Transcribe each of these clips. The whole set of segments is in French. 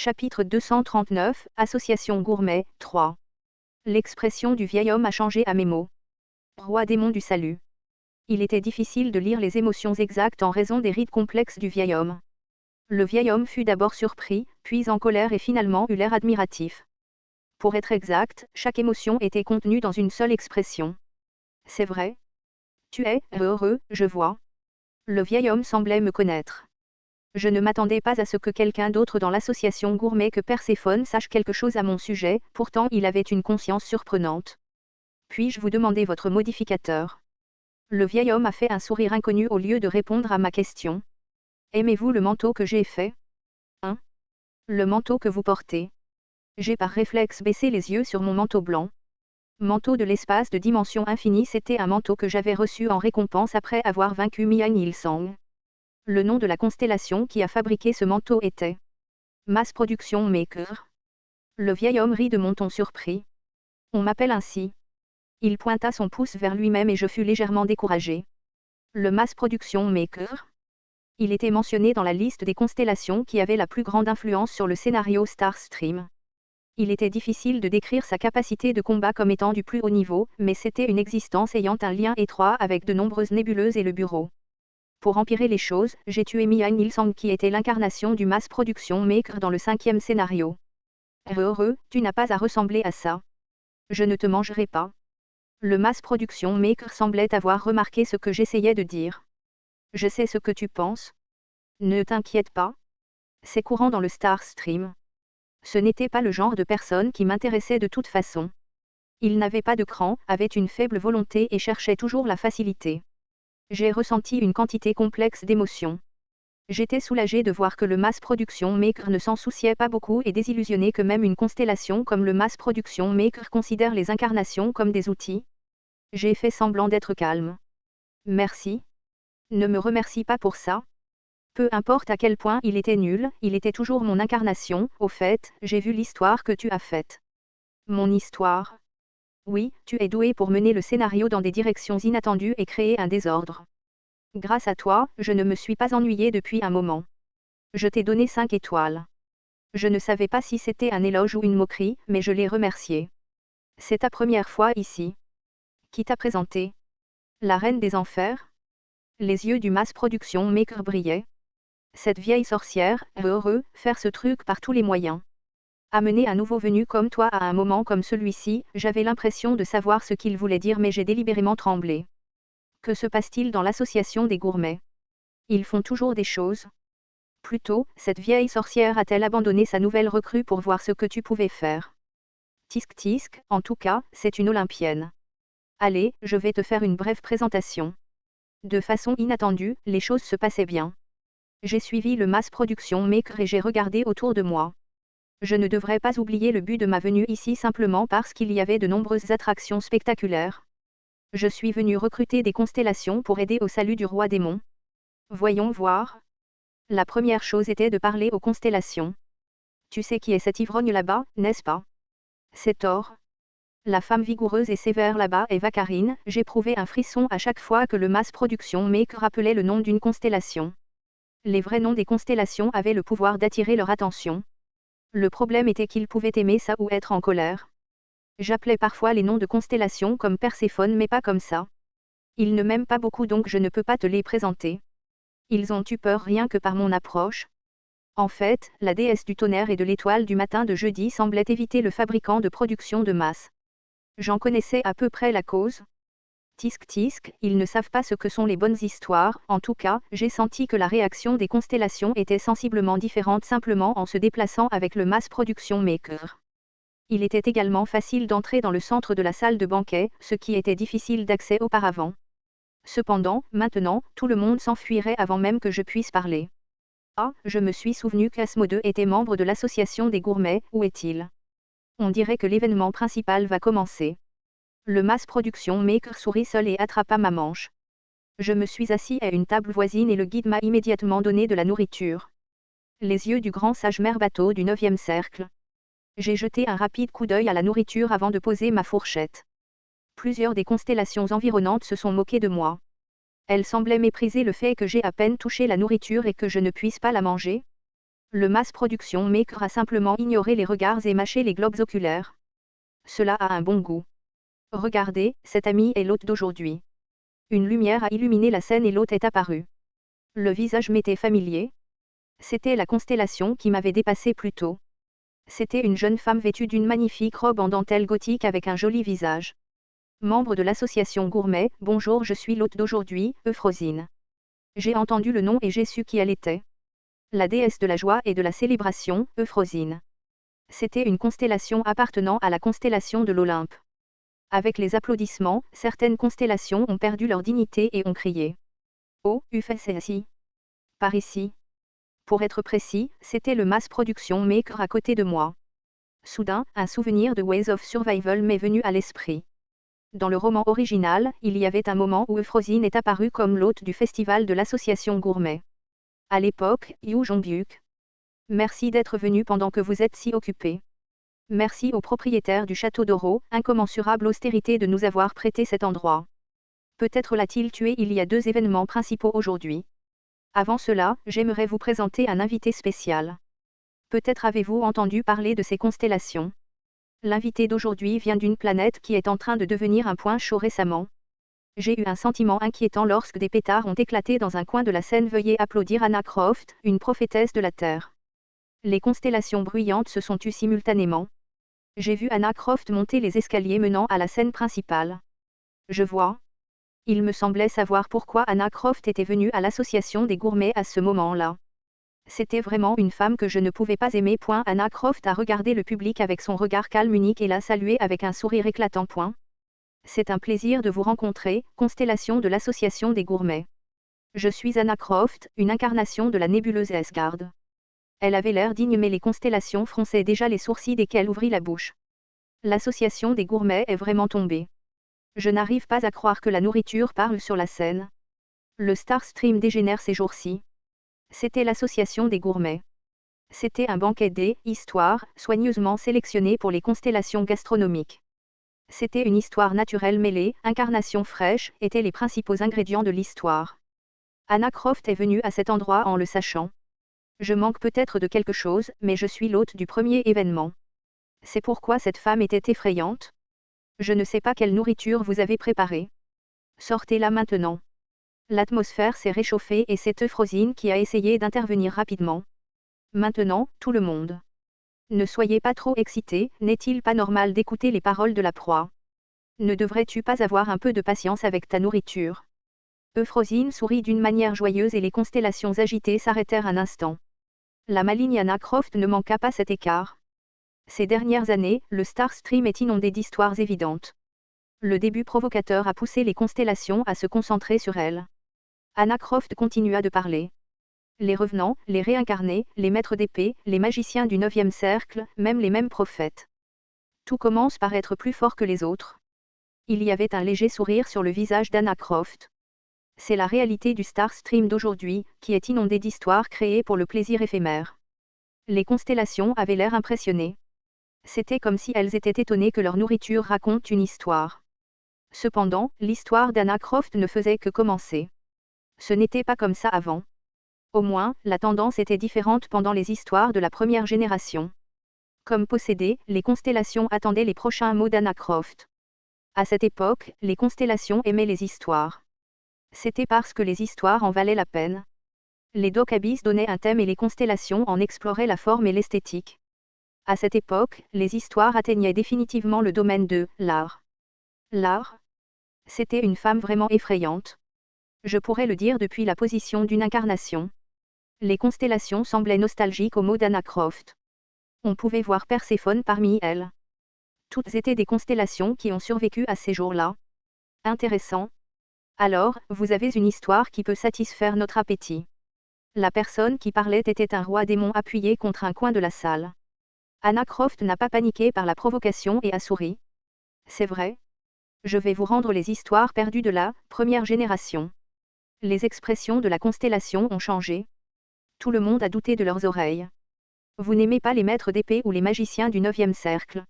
Chapitre 239, Association Gourmet, 3. L'expression du vieil homme a changé à mes mots. Roi démon du salut. Il était difficile de lire les émotions exactes en raison des rites complexes du vieil homme. Le vieil homme fut d'abord surpris, puis en colère et finalement eut l'air admiratif. Pour être exact, chaque émotion était contenue dans une seule expression. C'est vrai? Tu es heureux, je vois. Le vieil homme semblait me connaître. Je ne m'attendais pas à ce que quelqu'un d'autre dans l'association Gourmet que Perséphone sache quelque chose à mon sujet, pourtant il avait une conscience surprenante. Puis-je vous demander votre modificateur? Le vieil homme a fait un sourire inconnu au lieu de répondre à ma question. Aimez-vous le manteau que j'ai fait? Hein? Le manteau que vous portez. J'ai par réflexe baissé les yeux sur mon manteau blanc. Manteau de l'espace de dimension infinie, c'était un manteau que j'avais reçu en récompense après avoir vaincu Mian Il-Sang. Le nom de la constellation qui a fabriqué ce manteau était Mass Production Maker. Le vieil homme rit de mon ton surpris. On m'appelle ainsi. Il pointa son pouce vers lui-même et je fus légèrement découragé. Le Mass Production Maker. Il était mentionné dans la liste des constellations qui avaient la plus grande influence sur le scénario Starstream. Il était difficile de décrire sa capacité de combat comme étant du plus haut niveau, mais c'était une existence ayant un lien étroit avec de nombreuses nébuleuses et le bureau. Pour empirer les choses, j'ai tué Mian Il-Sang qui était l'incarnation du Mass Production Maker dans le 5e scénario. Heureux, tu n'as pas à ressembler à ça. Je ne te mangerai pas. Le Mass Production Maker semblait avoir remarqué ce que j'essayais de dire. Je sais ce que tu penses. Ne t'inquiète pas. C'est courant dans le Starstream. Ce n'était pas le genre de personne qui m'intéressait de toute façon. Il n'avait pas de cran, avait une faible volonté et cherchait toujours la facilité. J'ai ressenti une quantité complexe d'émotions. J'étais soulagé de voir que le Mass Production Maker ne s'en souciait pas beaucoup et désillusionné que même une constellation comme le Mass Production Maker considère les incarnations comme des outils. J'ai fait semblant d'être calme. Merci. Ne me remercie pas pour ça. Peu importe à quel point il était nul, il était toujours mon incarnation. Au fait, j'ai vu l'histoire que tu as faite. Mon histoire. Oui, tu es doué pour mener le scénario dans des directions inattendues et créer un désordre. Grâce à toi, je ne me suis pas ennuyé depuis un moment. Je t'ai donné 5 étoiles. Je ne savais pas si c'était un éloge ou une moquerie, mais je l'ai remercié. C'est ta première fois ici. Qui t'a présenté? La reine des enfers? Les yeux du Mass Production Maker brillaient. Cette vieille sorcière, heureux, faire ce truc par tous les moyens. Amener un nouveau venu comme toi à un moment comme celui-ci, j'avais l'impression de savoir ce qu'il voulait dire mais j'ai délibérément tremblé. Que se passe-t-il dans l'association des gourmets? Ils font toujours des choses. Plutôt, cette vieille sorcière a-t-elle abandonné sa nouvelle recrue pour voir ce que tu pouvais faire? Tisk tisk, en tout cas, c'est une Olympienne. Allez, je vais te faire une brève présentation. De façon inattendue, les choses se passaient bien. J'ai suivi le Mass Production Maker et j'ai regardé autour de moi. Je ne devrais pas oublier le but de ma venue ici simplement parce qu'il y avait de nombreuses attractions spectaculaires. Je suis venu recruter des constellations pour aider au salut du roi démon. Voyons voir. La première chose était de parler aux constellations. Tu sais qui est cet ivrogne là-bas, n'est-ce pas? C'est Thor. La femme vigoureuse et sévère là-bas est Vacarine. J'éprouvais un frisson à chaque fois que le Mass Production Maker rappelait le nom d'une constellation. Les vrais noms des constellations avaient le pouvoir d'attirer leur attention. Le problème était qu'ils pouvaient aimer ça ou être en colère. J'appelais parfois les noms de constellations comme Perséphone mais pas comme ça. Ils ne m'aiment pas beaucoup donc je ne peux pas te les présenter. Ils ont eu peur rien que par mon approche. En fait, la déesse du tonnerre et de l'étoile du matin de jeudi semblait éviter le fabricant de production de masse. J'en connaissais à peu près la cause. Tisk tisk, ils ne savent pas ce que sont les bonnes histoires, en tout cas, j'ai senti que la réaction des constellations était sensiblement différente simplement en se déplaçant avec le Mass Production Maker. Il était également facile d'entrer dans le centre de la salle de banquet, ce qui était difficile d'accès auparavant. Cependant, maintenant, tout le monde s'enfuirait avant même que je puisse parler. Ah, je me suis souvenu qu'Asmodee était membre de l'association des gourmets, où est-il? On dirait que l'événement principal va commencer. Le Mass Production Maker sourit seul et attrapa ma manche. Je me suis assis à une table voisine et le guide m'a immédiatement donné de la nourriture. Les yeux du grand sage mère bateau du 9e cercle. J'ai jeté un rapide coup d'œil à la nourriture avant de poser ma fourchette. Plusieurs des constellations environnantes se sont moquées de moi. Elles semblaient mépriser le fait que j'ai à peine touché la nourriture et que je ne puisse pas la manger. Le mass production maker a simplement ignoré les regards et mâché les globes oculaires. Cela a un bon goût. Regardez, cet ami est l'hôte d'aujourd'hui. Une lumière a illuminé la scène et l'hôte est apparu. Le visage m'était familier. C'était la constellation qui m'avait dépassé plus tôt. C'était une jeune femme vêtue d'une magnifique robe en dentelle gothique avec un joli visage. Membre de l'association Gourmet, bonjour, je suis l'hôte d'aujourd'hui, Euphrosine. J'ai entendu le nom et j'ai su qui elle était. La déesse de la joie et de la célébration, Euphrosine. C'était une constellation appartenant à la constellation de l'Olympe. Avec les applaudissements, certaines constellations ont perdu leur dignité et ont crié. Oh, Euphrosine. Par ici. Pour être précis, c'était le mass production maker à côté de moi. Soudain, un souvenir de Ways of Survival m'est venu à l'esprit. Dans le roman original, il y avait un moment où Euphrosine est apparue comme l'hôte du festival de l'association Gourmet. À l'époque, Yu Jong-hyuk. Merci d'être venu pendant que vous êtes si occupé. Merci au propriétaire du château d'Oro, incommensurable austérité de nous avoir prêté cet endroit. Peut-être l'a-t-il tué. Il y a 2 événements principaux aujourd'hui. Avant cela, j'aimerais vous présenter un invité spécial. Peut-être avez-vous entendu parler de ces constellations. L'invité d'aujourd'hui vient d'une planète qui est en train de devenir un point chaud récemment. J'ai eu un sentiment inquiétant lorsque des pétards ont éclaté dans un coin de la scène. Veuillez applaudir Anna Croft, une prophétesse de la Terre. Les constellations bruyantes se sont tues simultanément. J'ai vu Anna Croft monter les escaliers menant à la scène principale. Je vois. Il me semblait savoir pourquoi Anna Croft était venue à l'association des gourmets à ce moment-là. C'était vraiment une femme que je ne pouvais pas aimer. Anna Croft a regardé le public avec son regard calme unique et l'a salué avec un sourire éclatant. C'est un plaisir de vous rencontrer, constellation de l'association des gourmets. Je suis Anna Croft, une incarnation de la nébuleuse Asgard. Elle avait l'air digne mais les constellations fronçaient déjà les sourcils dès qu'elle ouvrit la bouche. L'association des gourmets est vraiment tombée. Je n'arrive pas à croire que la nourriture parle sur la scène. Le Star Stream dégénère ces jours-ci. C'était l'association des gourmets. C'était un banquet d'histoires, soigneusement sélectionné pour les constellations gastronomiques. C'était une histoire naturelle mêlée, incarnation fraîche, étaient les principaux ingrédients de l'histoire. Anna Croft est venue à cet endroit en le sachant. Je manque peut-être de quelque chose, mais je suis l'hôte du premier événement. C'est pourquoi cette femme était effrayante. Je ne sais pas quelle nourriture vous avez préparée. Sortez-la maintenant. L'atmosphère s'est réchauffée et c'est Euphrosine qui a essayé d'intervenir rapidement. Maintenant, tout le monde. Ne soyez pas trop excité, n'est-il pas normal d'écouter les paroles de la proie? Ne devrais-tu pas avoir un peu de patience avec ta nourriture? Euphrosine sourit d'une manière joyeuse et les constellations agitées s'arrêtèrent un instant. La maligne Anna Croft ne manqua pas cet écart. Ces dernières années, le Star Stream est inondé d'histoires évidentes. Le début provocateur a poussé les constellations à se concentrer sur elle. Anna Croft continua de parler. Les revenants, les réincarnés, les maîtres d'épée, les magiciens du 9e cercle, même les mêmes prophètes. Tout commence par être plus fort que les autres. Il y avait un léger sourire sur le visage d'Anna Croft. C'est la réalité du Star Stream d'aujourd'hui, qui est inondé d'histoires créées pour le plaisir éphémère. Les constellations avaient l'air impressionnées. C'était comme si elles étaient étonnées que leur nourriture raconte une histoire. Cependant, l'histoire d'Anna Croft ne faisait que commencer. Ce n'était pas comme ça avant. Au moins, la tendance était différente pendant les histoires de la première génération. Comme possédées, les constellations attendaient les prochains mots d'Anna Croft. À cette époque, les constellations aimaient les histoires. C'était parce que les histoires en valaient la peine. Les Dokabis donnaient un thème et les constellations en exploraient la forme et l'esthétique. À cette époque, les histoires atteignaient définitivement le domaine de l'art. L'art? C'était une femme vraiment effrayante. Je pourrais le dire depuis la position d'une incarnation. Les constellations semblaient nostalgiques aux mots d'Anna Croft. On pouvait voir Perséphone parmi elles. Toutes étaient des constellations qui ont survécu à ces jours-là. Intéressant. Alors, vous avez une histoire qui peut satisfaire notre appétit. La personne qui parlait était un roi démon appuyé contre un coin de la salle. Anna Croft n'a pas paniqué par la provocation et a souri. C'est vrai. Je vais vous rendre les histoires perdues de la première génération. Les expressions de la constellation ont changé. Tout le monde a douté de leurs oreilles. Vous n'aimez pas les maîtres d'épée ou les magiciens du 9e cercle.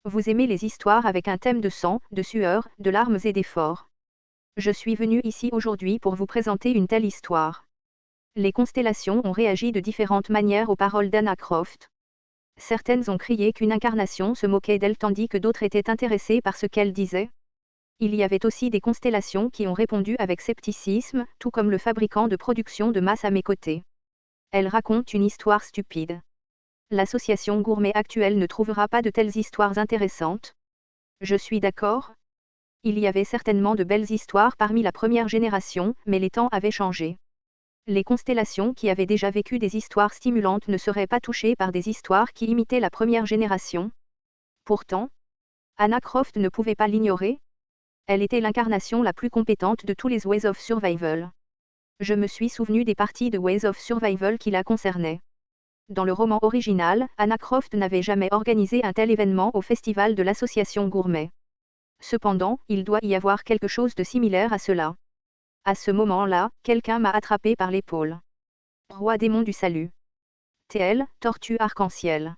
Vous aimez les histoires avec un thème de sang, de sueur, de larmes et d'efforts. Je suis venu ici aujourd'hui pour vous présenter une telle histoire. Les constellations ont réagi de différentes manières aux paroles d'Anna Croft. Certaines ont crié qu'une incarnation se moquait d'elle tandis que d'autres étaient intéressées par ce qu'elle disait. Il y avait aussi des constellations qui ont répondu avec scepticisme, tout comme le fabricant de production de masse à mes côtés. Elle raconte une histoire stupide. L'association gourmet actuelle ne trouvera pas de telles histoires intéressantes. Je suis d'accord. Il y avait certainement de belles histoires parmi la première génération, mais les temps avaient changé. Les constellations qui avaient déjà vécu des histoires stimulantes ne seraient pas touchées par des histoires qui imitaient la première génération. Pourtant, Anna Croft ne pouvait pas l'ignorer. Elle était l'incarnation la plus compétente de tous les Ways of Survival. Je me suis souvenu des parties de Ways of Survival qui la concernaient. Dans le roman original, Anna Croft n'avait jamais organisé un tel événement au festival de l'association Gourmet. Cependant, il doit y avoir quelque chose de similaire à cela. À ce moment-là, quelqu'un m'a attrapé par l'épaule. Roi démon du salut. TL, tortue arc-en-ciel.